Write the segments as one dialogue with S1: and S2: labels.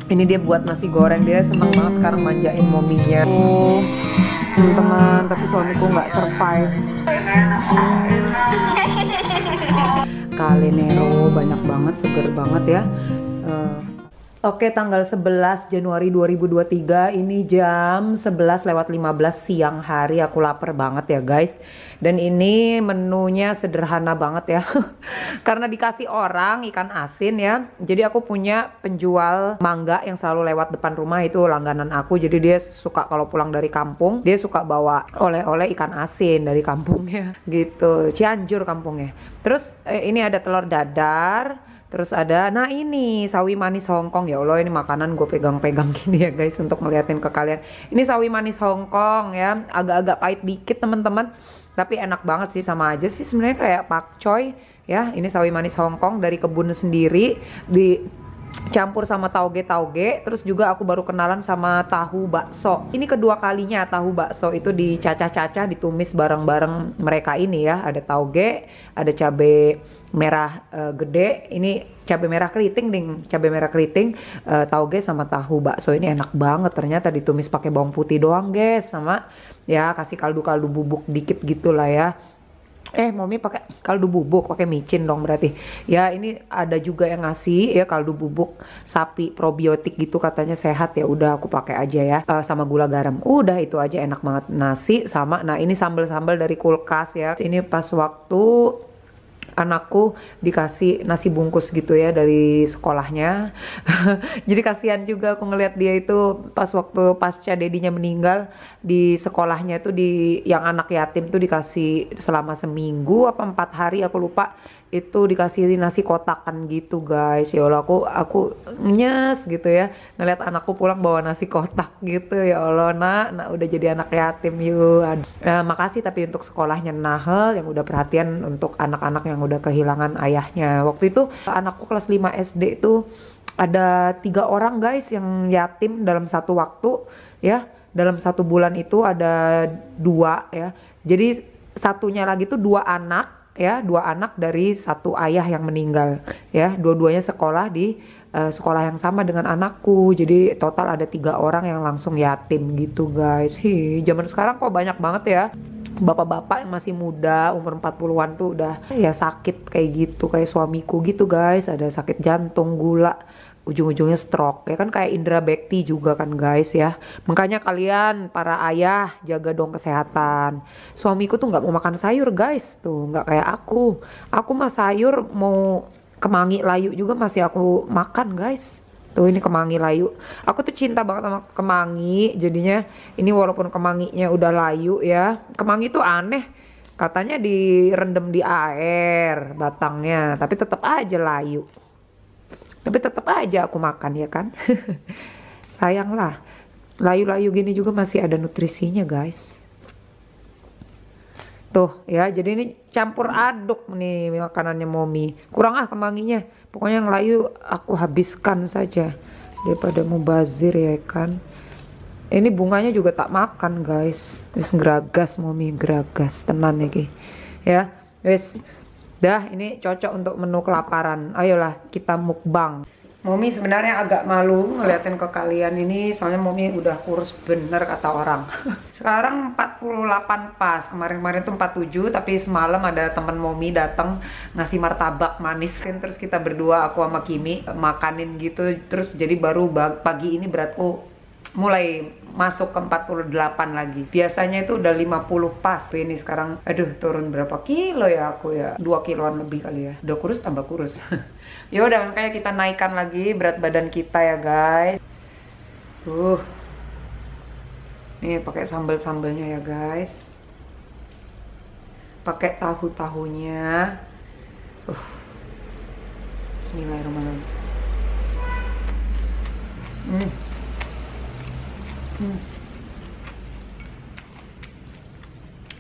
S1: Ini dia buat nasi goreng, dia seneng banget sekarang manjain mominya. Oh, teman-teman, tapi suamiku nggak survive. Kalenero banyak banget, seger banget ya. Oke, tanggal 11 Januari 2023, ini jam 11:15 siang hari. Aku lapar banget ya guys. Dan ini menunya sederhana banget ya. Karena dikasih orang ikan asin ya. Jadi aku punya penjual mangga yang selalu lewat depan rumah, itu langganan aku. Jadi dia suka kalau pulang dari kampung, dia suka bawa oleh-oleh ikan asin dari kampungnya gitu. Cianjur kampungnya. Terus ini ada telur dadar. Terus ada, nah ini sawi manis Hongkong. Ya Allah, ini makanan gue pegang-pegang gini ya guys untuk ngeliatin ke kalian. Ini sawi manis Hongkong ya, agak-agak pahit dikit teman-teman, tapi enak banget sih, sama aja sih sebenarnya kayak pakcoy ya. Ini sawi manis Hongkong dari kebun sendiri, dicampur sama tauge. Terus juga aku baru kenalan sama tahu bakso. Ini kedua kalinya tahu bakso itu dicacah-cacah, ditumis bareng-bareng mereka ini ya. Ada tauge, ada cabe merah gede, ini cabai merah keriting, tauge sama tahu bakso. Ini enak banget, ternyata ditumis pakai bawang putih doang guys, sama ya kasih kaldu bubuk dikit gitulah ya. Mami pakai kaldu bubuk, pakai micin dong berarti. Ya ini ada juga yang ngasih ya kaldu bubuk sapi probiotik gitu, katanya sehat ya. Udah aku pakai aja ya, sama gula garam. Udah itu aja enak banget, nasi sama. Nah ini sambal-sambal dari kulkas ya. Ini pas waktu anakku dikasih nasi bungkus gitu ya dari sekolahnya. Jadi kasihan juga aku ngeliat dia itu pas waktu pasca dedinya meninggal, di sekolahnya itu yang anak yatim tuh dikasih selama seminggu apa 4 hari aku lupa, itu dikasih nasi kotakan gitu guys. Ya Allah, aku nyes gitu ya ngeliat anakku pulang bawa nasi kotak gitu. Ya Allah, nak udah jadi anak yatim yuk. Makasih tapi untuk sekolahnya Nahel yang udah perhatian untuk anak-anak yang udah kehilangan ayahnya. Waktu itu anakku kelas 5 SD itu ada 3 orang guys yang yatim dalam satu waktu ya. Dalam 1 bulan itu ada 2 ya. Jadi satunya lagi tuh 2 anak ya, 2 anak dari 1 ayah yang meninggal ya. Dua-duanya sekolah di sekolah yang sama dengan anakku. Jadi total ada 3 orang yang langsung yatim gitu guys. Zaman sekarang kok banyak banget ya bapak-bapak yang masih muda umur 40-an tuh udah ya sakit kayak gitu, kayak suamiku gitu guys. Ada sakit jantung, gula, ujung-ujungnya stroke ya kan, kayak Indra Bekti juga kan guys ya. Makanya kalian para ayah jaga dong kesehatan. Suamiku tuh nggak mau makan sayur guys, tuh nggak kayak aku mah sayur mau kemangi layu juga masih aku makan guys. Tuh ini kemangi layu, aku tuh cinta banget sama kemangi. Jadinya ini walaupun kemanginya udah layu ya, kemangi tuh aneh, katanya direndam di air batangnya tapi tetap aja layu. Tapi tetap aja aku makan ya kan. Sayang lah, layu-layu gini juga masih ada nutrisinya guys. Tuh ya, jadi ini campur aduk nih makanannya Momi. Kurang kemanginya, pokoknya yang layu aku habiskan saja daripada mubazir ya kan. Ini bunganya juga tak makan guys. Wis geragas Momi, geragas tenan iki ya. Wis dah, ini cocok untuk menu kelaparan. Ayolah kita mukbang. Momi sebenarnya agak malu ngeliatin ke kalian ini, soalnya Momi udah kurus bener kata orang. Sekarang 48 pas, kemarin-kemarin tuh 47, tapi semalam ada temen Momi datang ngasih martabak manis. Terus kita berdua, aku sama Kimi, makanin gitu. Terus jadi baru pagi ini beratku mulai masuk ke 48 lagi. Biasanya itu udah 50 pas. Ini sekarang aduh turun berapa kilo ya aku ya, 2 kiloan lebih kali ya. Udah kurus tambah kurus. Ya udah, makanya kita naikkan lagi berat badan kita ya guys. Nih pakai sambal-sambalnya ya guys, pakai tahu-tahunya. Bismillahirrahmanirrahim.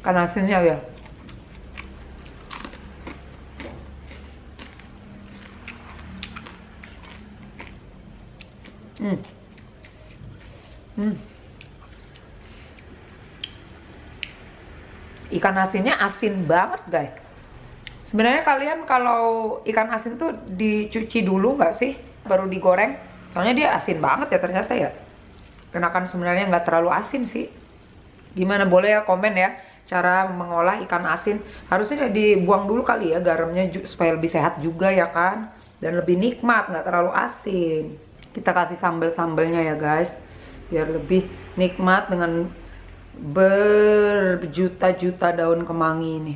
S1: Kan asinnya ya. Ikan asinnya asin banget guys. Sebenarnya kalian kalau ikan asin tuh dicuci dulu nggak sih baru digoreng? Soalnya dia asin banget ya ternyata ya. Kenakan sebenarnya nggak terlalu asin sih. Gimana, boleh ya komen ya cara mengolah ikan asin. Harusnya dibuang dulu kali ya garamnya supaya lebih sehat juga ya kan. Dan lebih nikmat, nggak terlalu asin. Kita kasih sambal-sambalnya ya guys. Biar lebih nikmat dengan berjuta-juta daun kemangi ini.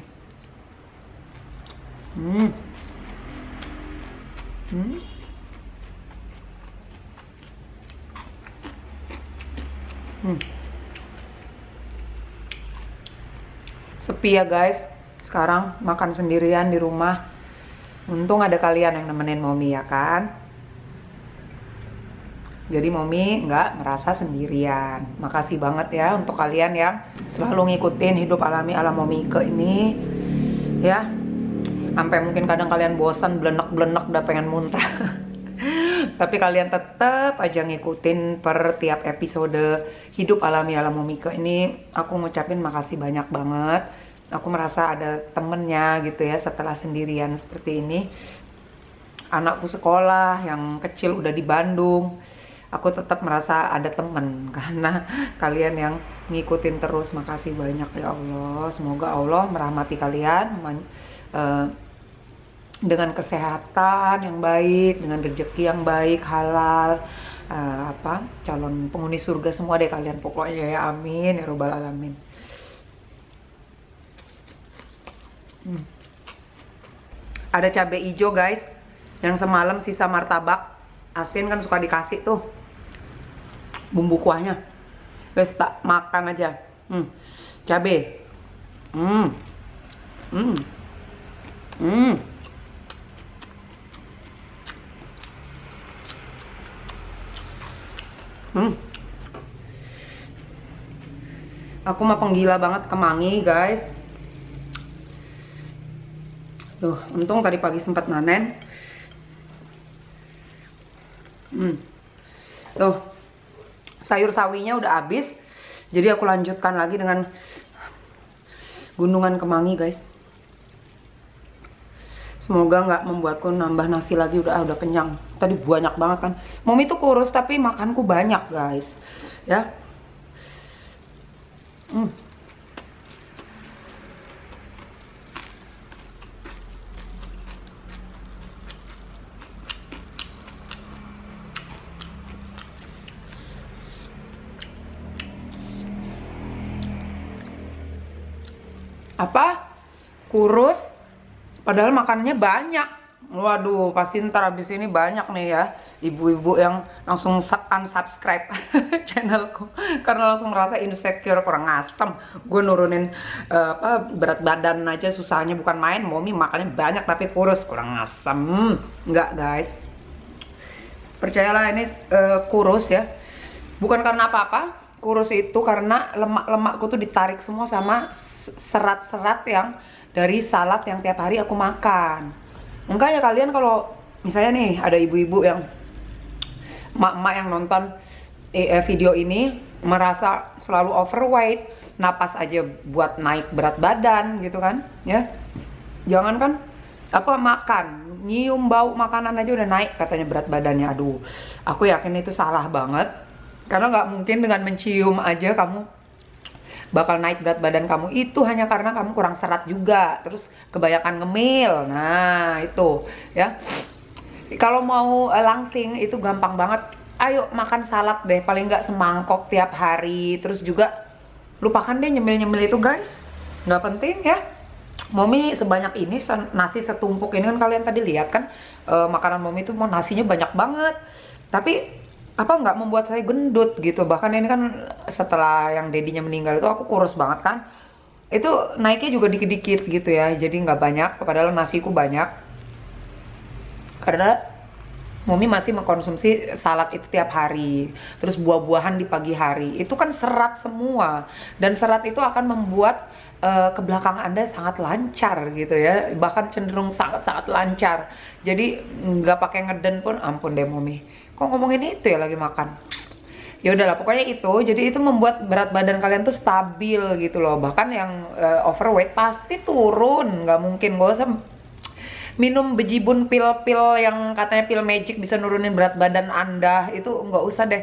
S1: Sepi ya guys, sekarang makan sendirian di rumah. Untung ada kalian yang nemenin Momi ya kan. Jadi Momi nggak merasa sendirian. Makasih banget ya untuk kalian yang selalu ngikutin hidup alami ala Momike ini ya. Sampai mungkin kadang kalian bosan, blenek-blenek udah pengen muntah. Tapi kalian tetap aja ngikutin per tiap episode hidup alami ala Momike ini. Aku ngucapin makasih banyak banget. Aku merasa ada temennya gitu ya setelah sendirian seperti ini. Anakku sekolah yang kecil udah di Bandung. Aku tetap merasa ada temen karena kalian yang ngikutin terus. Makasih banyak ya Allah. Semoga Allah merahmati kalian dengan kesehatan yang baik, dengan rezeki yang baik, halal, calon penghuni surga semua deh kalian pokoknya ya, amin ya robbal alamin. Ada cabai hijau guys, yang semalam sisa martabak asin kan suka dikasih tuh bumbu kuahnya. Wes tak makan aja. Cabai. Aku mah penggila banget kemangi guys. Tuh, untung tadi pagi sempat nanen. Tuh, sayur sawinya udah habis. Jadi aku lanjutkan lagi dengan gunungan kemangi guys. Semoga nggak membuatku nambah nasi lagi, udah kenyang. Tadi banyak banget kan. Momi tuh kurus tapi makanku banyak guys. Ya. Apa? Kurus? Padahal makannya banyak. Waduh, pasti ntar abis ini banyak nih ya ibu-ibu yang langsung unsubscribe channelku karena langsung merasa insecure, kurang asem. Gue nurunin berat badan aja susahnya bukan main. Momi makannya banyak tapi kurus, kurang asem. Enggak guys, percayalah ini kurus ya. Bukan karena apa-apa. Kurus itu karena lemak-lemakku tuh ditarik semua sama serat-serat yang dari salad yang tiap hari aku makan. Makanya kalian kalau misalnya nih ada ibu-ibu yang emak-emak yang nonton video ini merasa selalu overweight, napas aja buat naik berat badan gitu kan ya. Jangan kan makan, nyium bau makanan aja udah naik katanya berat badannya. Aduh, aku yakin itu salah banget. Karena nggak mungkin dengan mencium aja kamu bakal naik berat badan kamu. Itu hanya karena kamu kurang serat juga, terus kebanyakan ngemil. Nah itu ya, kalau mau langsing itu gampang banget. Ayo makan salad deh, paling nggak semangkok tiap hari. Terus juga lupakan deh nyemil-nyemil itu guys, nggak penting ya. Momi sebanyak ini nasi setumpuk ini kan kalian tadi lihat kan, makanan Momi itu mau nasinya banyak banget. Tapi nggak membuat saya gendut gitu. Bahkan ini kan setelah yang dedinya meninggal itu aku kurus banget kan, itu naiknya juga dikit-dikit gitu ya. Jadi nggak banyak, padahal nasiku banyak karena Momi masih mengkonsumsi salad itu tiap hari. Terus buah-buahan di pagi hari, itu kan serat semua. Dan serat itu akan membuat ke belakang Anda sangat lancar gitu ya. Bahkan cenderung sangat-sangat lancar. Jadi nggak pakai ngeden pun, ampun deh Momi. Kok ngomongin itu ya lagi makan? Ya udahlah, pokoknya itu. Jadi itu membuat berat badan kalian tuh stabil gitu loh. Bahkan yang overweight pasti turun, nggak mungkin. Gak usah minum bejibun pil-pil yang katanya pil magic bisa nurunin berat badan Anda, itu nggak usah deh.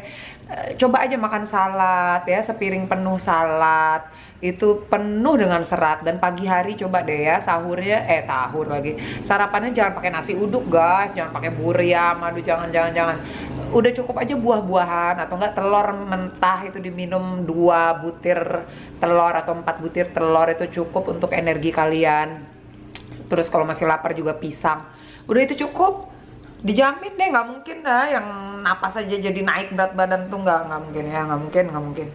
S1: Coba aja makan salad ya, sepiring penuh salad itu penuh dengan serat. Dan pagi hari coba deh ya sahurnya, sahur lagi, sarapannya jangan pakai nasi uduk guys, jangan pakai buriam, aduh jangan. Udah cukup aja buah-buahan atau enggak telur mentah itu diminum 2 butir telur atau 4 butir telur itu cukup untuk energi kalian. Terus kalau masih lapar juga pisang, udah itu cukup, dijamin deh. Nggak mungkin dah yang napas aja jadi naik berat badan tuh, nggak mungkin ya, nggak mungkin.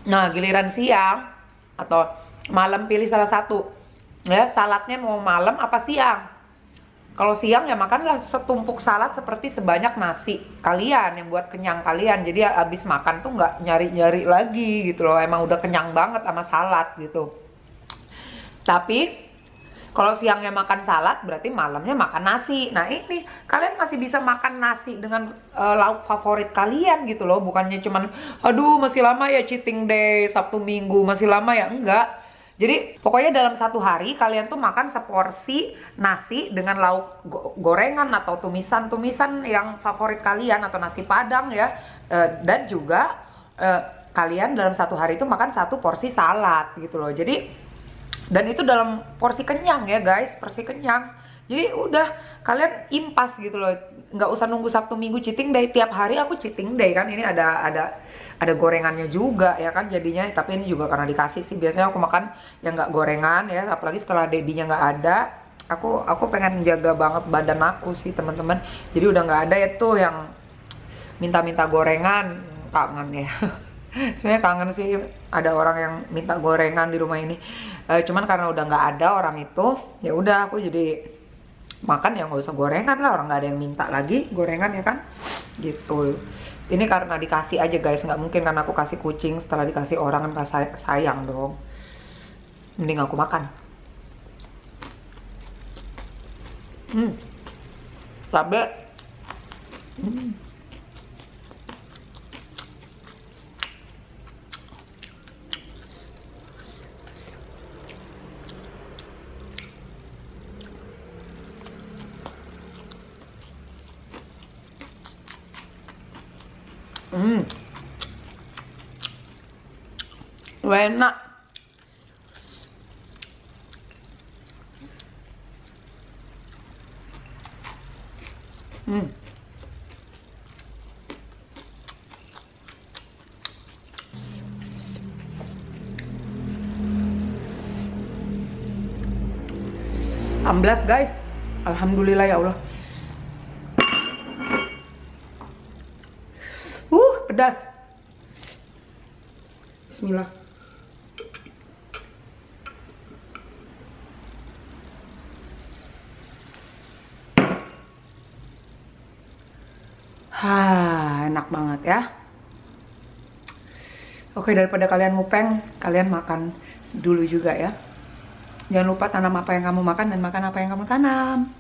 S1: Nah giliran siang atau malam pilih salah satu ya, saladnya mau malam apa siang. Kalau siang ya makanlah setumpuk salad seperti sebanyak nasi kalian yang buat kenyang kalian. Jadi ya, abis makan tuh nggak nyari-nyari lagi gitu loh. Emang udah kenyang banget sama salad gitu. Tapi kalau siangnya makan salad berarti malamnya makan nasi. Nah ini kalian masih bisa makan nasi dengan lauk favorit kalian gitu loh. Bukannya cuman aduh masih lama ya cheating day Sabtu Minggu, masih lama ya, enggak. Jadi pokoknya dalam satu hari kalian tuh makan seporsi nasi dengan lauk gorengan atau tumisan yang favorit kalian atau nasi padang ya. Dan juga kalian dalam satu hari itu makan satu porsi salad gitu loh. Jadi dan itu dalam porsi kenyang ya guys, porsi kenyang. Jadi udah kalian impas gitu loh, nggak usah nunggu Sabtu Minggu cheating day. Tiap hari aku cheating day kan, ini ada gorengannya juga ya kan jadinya. Tapi ini juga karena dikasih sih, biasanya aku makan yang nggak gorengan ya, apalagi setelah dedinya nggak ada. Aku pengen jaga banget badan aku sih teman-teman. Jadi udah nggak ada itu yang minta-minta gorengan, kangen ya. Sebenarnya kangen sih ada orang yang minta gorengan di rumah ini. Cuman karena udah nggak ada orang itu, ya udah aku jadi makan ya nggak usah gorengan lah, orang nggak ada yang minta lagi gorengan ya kan gitu. Ini karena dikasih aja guys, nggak mungkin karena aku kasih kucing setelah dikasih orang kan sayang dong, mending aku makan. Cabe. Hmm. Enak. Hmm. 16 guys. Alhamdulillah ya Allah. Pedas. Bismillah. Enak banget ya. Oke, daripada kalian ngupeng, kalian makan dulu juga ya. Jangan lupa tanam apa yang kamu makan dan makan apa yang kamu tanam.